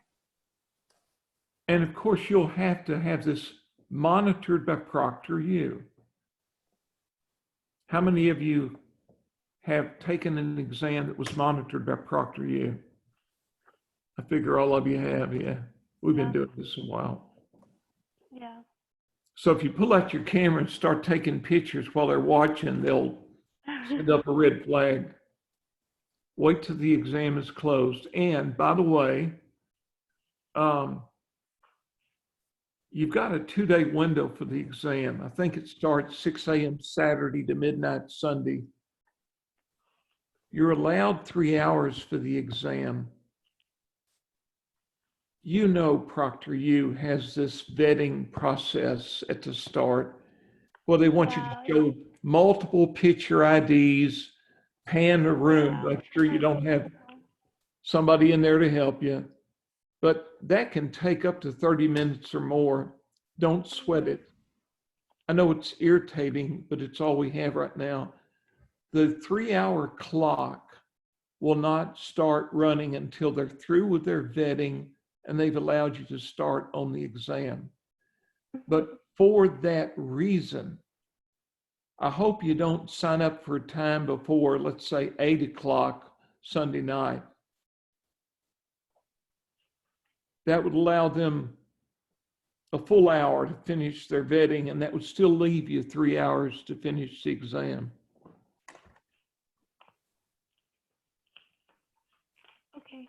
And of course, you'll have to have this monitored by ProctorU. How many of you have taken an exam that was monitored by ProctorU? I figure all of you have, yeah. We've been doing this a while. Yeah. So if you pull out your camera and start taking pictures while they're watching, they'll send up a red flag. Wait till the exam is closed. And by the way, you've got a 2-day window for the exam. I think it starts 6 a.m. Saturday to midnight Sunday. You're allowed 3 hours for the exam. You know, ProctorU has this vetting process at the start. Well, they want you to show multiple picture IDs, pan the room, make sure you don't have somebody in there to help you. But that can take up to 30 minutes or more. Don't sweat it. I know it's irritating, but it's all we have right now. The 3-hour clock will not start running until they're through with their vetting and they've allowed you to start on the exam. But for that reason, I hope you don't sign up for a time before, let's say, 8 o'clock Sunday night. That would allow them a full hour to finish their vetting, and that would still leave you 3 hours to finish the exam. Okay.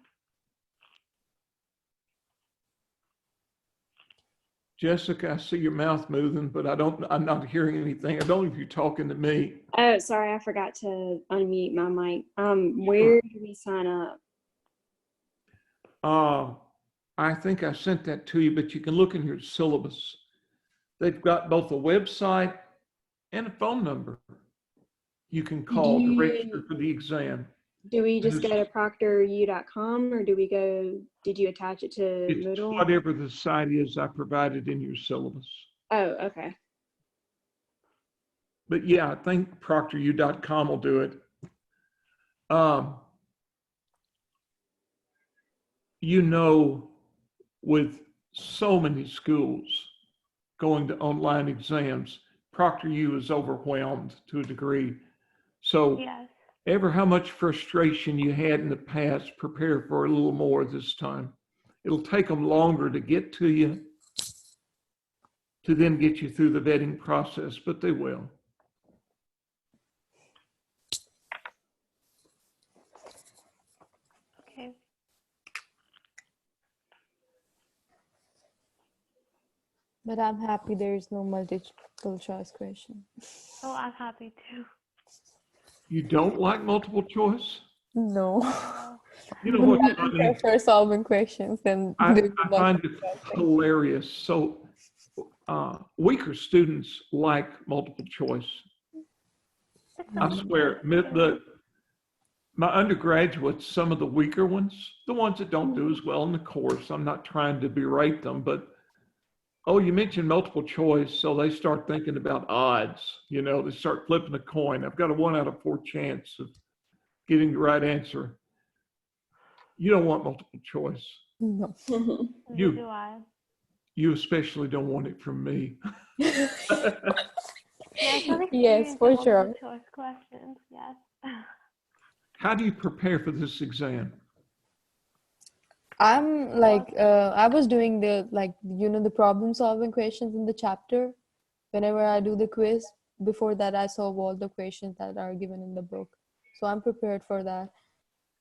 Jessica, I see your mouth moving, but I'm not hearing anything. I don't know if you're talking to me. Oh, sorry, I forgot to unmute my mic. Where do we sign up? I think I sent that to you, but you can look in your syllabus. They've got both a website and a phone number. you can call to register for the exam. Do we just This- go to proctoru.com or do we go, did you attach it to It's Moodle? whatever the site is I provided in your syllabus. Oh, okay. But yeah, I think proctoru.com will do it. You know, with so many schools going to online exams, ProctorU is overwhelmed to a degree. So Yes. ever how much frustration you had in the past, prepare for a little more this time. It'll take them longer to get to you, to then get you through the vetting process, but they will. Okay. But I'm happy there is no multiple choice question. Oh, I'm happy too. You don't like multiple choice? No. You know what? I prefer solving questions than I doing find multiple it choice thing. hilarious. So weaker students like multiple choice. It's I okay. swear, my undergraduates, some of the weaker ones, the ones that don't do as well in the course, I'm not trying to berate them, but oh, you mentioned multiple choice, so they start thinking about odds. You know, they start flipping a coin. I've got a 1 out of 4 chance of getting the right answer. You don't want multiple choice. No. You- Do I? You especially don't want it from me. Yes, I've Yes, experienced for multiple sure. choice questions. Yes. How do you prepare for this exam? I'm like, I was doing the, like, the problem solving questions in the chapter. Whenever I do the quiz, before that, I solve all the questions that are given in the book. So I'm prepared for that.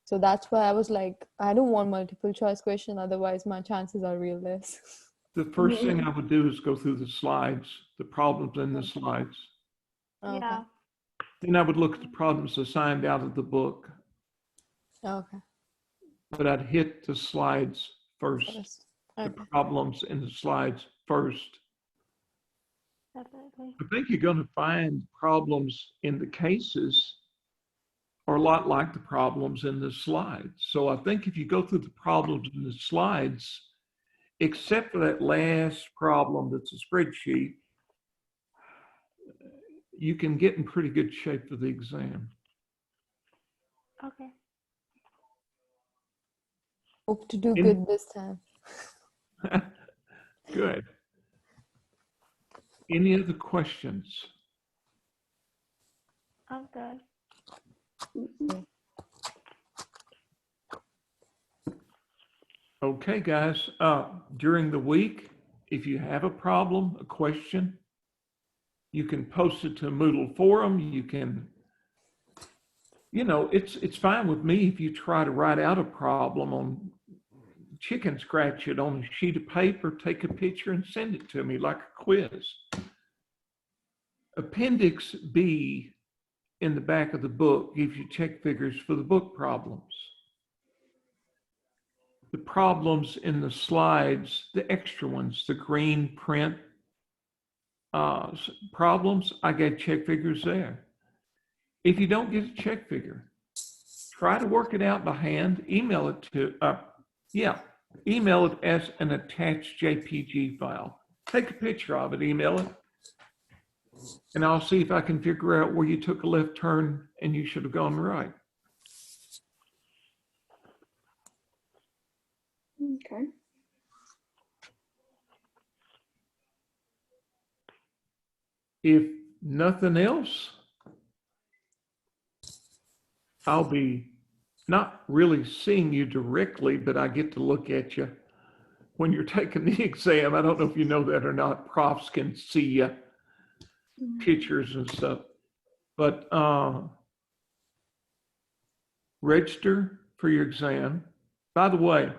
So that's why I was like, I don't want multiple choice question. Otherwise, my chances are real less. The first thing I would do is go through the slides, the problems in the slides. Okay. Yeah. Then I would look at the problems assigned out of the book, Okay. but I'd hit the slides first, First. the Okay. problems in the slides first. Definitely. I think you're going to find problems in the cases are a lot like the problems in the slides. So I think if you go through the problems in the slides, except for that last problem that's a spreadsheet, you can get in pretty good shape for the exam. Okay. Hope to do In- good this time. Good. Any other questions? I'm good. Okay, guys, during the week, if you have a problem, a question, you can post it to Moodle forum. You can, it's fine with me if you try to write out a problem on chicken scratch it on a sheet of paper, take a picture and send it to me like a quiz. Appendix B in the back of the book gives you check figures for the book problems. The problems in the slides, the extra ones, the green print problems, I gave check figures there. If you don't get a check figure, try to work it out by hand, email it to, email it as an attached JPG file. Take a picture of it, email it, and I'll see if I can figure out where you took a left turn and you should have gone right. Okay. If nothing else, I'll be not really seeing you directly, but I get to look at you when you're taking the exam. I don't know if you know that or not. Profs can see you, pictures and stuff. But register for your exam. By the way,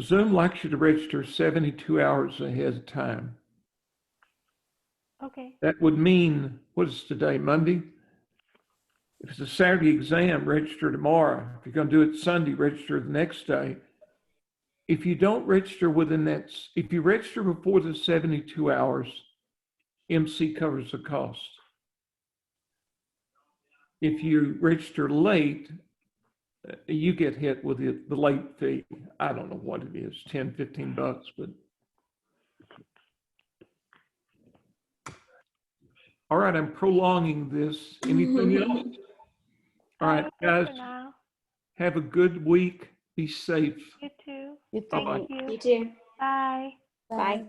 Zoom likes you to register 72 hours ahead of time. Okay. That would mean, what is today, Monday? If it's a Saturday exam, register tomorrow. If you're going to do it Sunday, register the next day. If you don't register within that, if you register before the 72 hours, MC covers the cost. if you register late, you get hit with the late fee. I don't know what it is, 10, 15 bucks, but. All right, I'm prolonging this. Anything else? All right, guys, For now. have a good week. Be safe. You too. You too. Bye-bye. Thank you. You too. Bye. Bye.